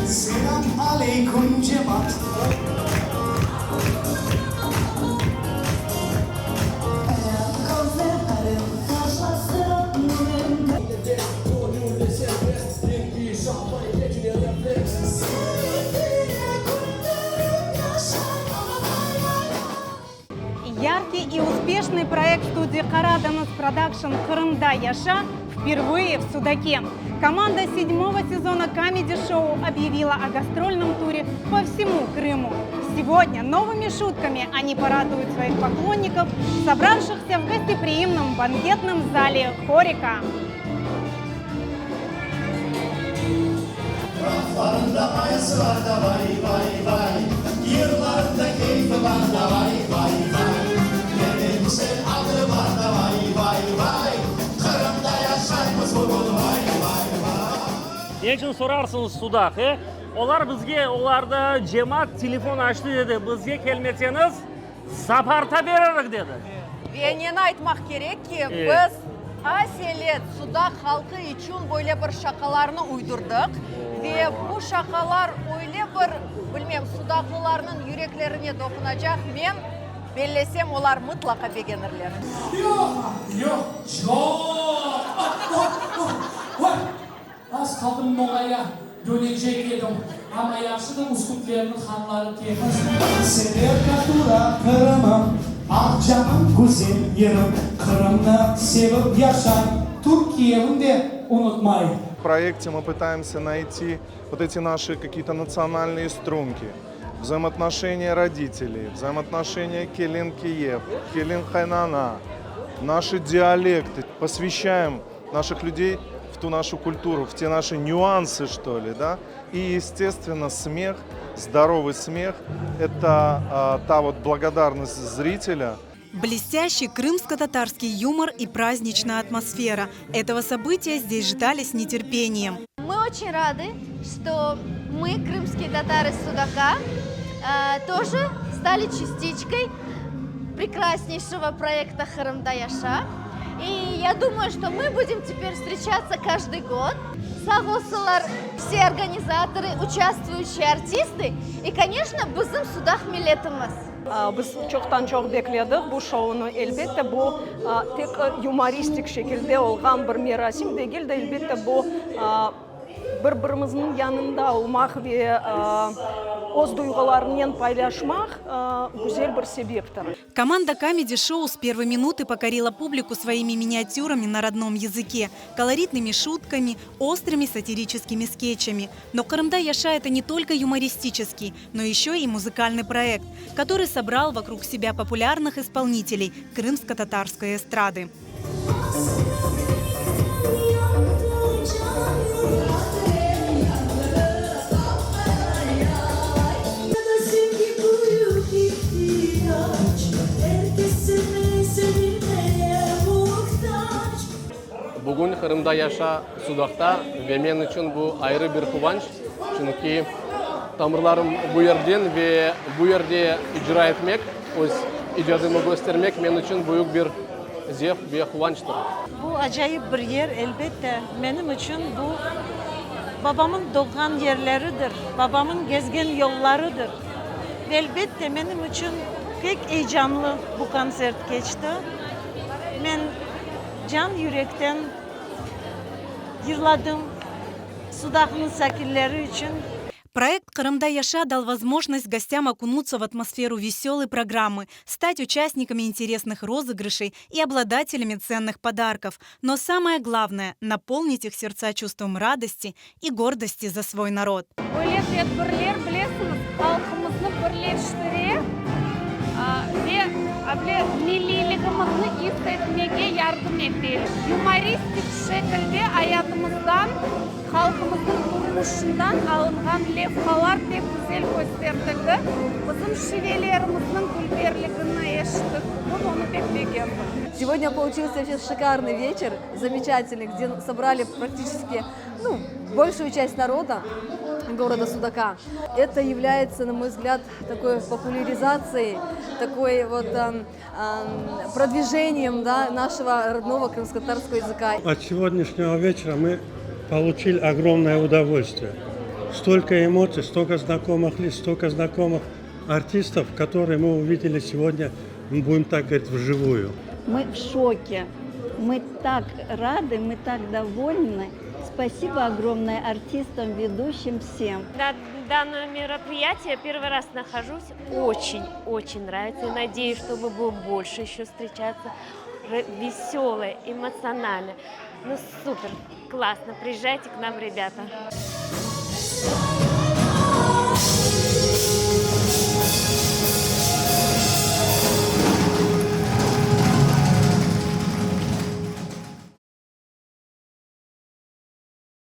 Selam aleyküm cemaat. Яркий и успешный проект студии Караданус Продакшн «Крымда Яша» впервые в Судаке. Команда 7-го сезона комеди-шоу объявила о гастрольном туре по всему Крыму. Сегодня новыми шутками они порадуют своих поклонников, собравшихся в гостеприимном банкетном зале Хорика. Ne için sorarsınız Sudak? Olar bizge, olarda cemaat telefon açtı dedi. Bizge kelmeseniz Saparta bererek dedi. Ve neni aytmak gerek ki biz Asiyalet Sudak halkı için böyle bir şakalarını uydurduk. Ve bu şakalar öyle bir, bilmem, Sudaklılarının yüreklerine dokunacak. Men bellesem olar mutlaka beğenirler. Yok. Az kaldım molaya dönecek yedim. Ama yaşlı muskutlarının hanları temiz. Sever katura Kırım'ım, ah canım güzel yerim. Kırım'ı sevip yaşay, Türkiye'mi de unutmayın. В проекте мы пытаемся найти вот эти наши какие-то национальные струнки, взаимоотношения родителей, взаимоотношения Келин-Киев, Келин-Хайнана, наши диалекты. Посвящаем наших людей в ту нашу культуру, в те наши нюансы, что ли, да. И, естественно, смех, здоровый смех – это та вот благодарность зрителя. Блестящий крымско-татарский юмор и праздничная атмосфера. Этого события здесь ждали с нетерпением. Мы очень рады, что мы, крымские татары Судака, тоже стали частичкой прекраснейшего проекта «Крымда Яша». И я думаю, что мы будем теперь встречаться каждый год. Сагосылар, все организаторы, участвующие артисты и, конечно, bizim Sudak milletimiz. Biz çoktan bekledik bu şovunu. Elbette bu tek humoristik şekilde olgan bir merasim değil de elbette bu birbirimizin yanında olmak ve öz duygularını paylaşmak güzel bir sebeptir. Команда комеди-шоу с первой минуты покорила публику своими миниатюрами на родном языке, колоритными шутками, острыми сатирическими скетчами. Но «Крымда Яша» – это не только юмористический, но еще и музыкальный проект, который собрал вокруг себя популярных исполнителей крымско-татарской эстрады. Bugün Kırım'da Yaşa Sudak'ta ve men için bu ayrı bir kıvanç. Çünkü tamırlarım bu yerden ve bu yerde icra etmek, öz icadımı göstermek men için büyük bir zevk ve kıvançtır. Bu acayip bir yer elbette. Benim için bu babamın doğan yerleridir. Babamın gezgen yollarıdır. Elbette benim için pek heyecanlı bu konsert geçti. Ben can yürekten yırladım Sudak'ın sakinleri için. Проект «Крымда Яша» дал возможность гостям окунуться в атмосферу веселой программы, стать участниками интересных розыгрышей и обладателями ценных подарков. Но самое главное – наполнить их сердца чувством радости и гордости за свой народ. Milliliğimizi hissetmeye yardım edelim. Humoristik şekilde hayatımızdan, halkımızın durmuşundan alıngan levhalar pek güzel gösterildi. Bizim şivelerimizin gülberliğini yaşadık. Onu pek beğendim. Сегодня получился вообще шикарный вечер, замечательный, где собрали практически большую часть народа города Судака. Это является, на мой взгляд, такой популяризацией, такой вот продвижением, да, нашего родного крымско-татарского языка. От сегодняшнего вечера мы получили огромное удовольствие. столько эмоций, столько знакомых лиц, столько знакомых артистов, которые мы увидели сегодня, мы будем так говорить, вживую. Мы в шоке. Мы так рады, мы так довольны. Спасибо огромное артистам, ведущим, всем. На данное мероприятие первый раз нахожусь. Очень нравится. И надеюсь, что мы будем больше еще встречаться. Веселое, эмоционально. Ну супер, классно. Приезжайте к нам, ребята.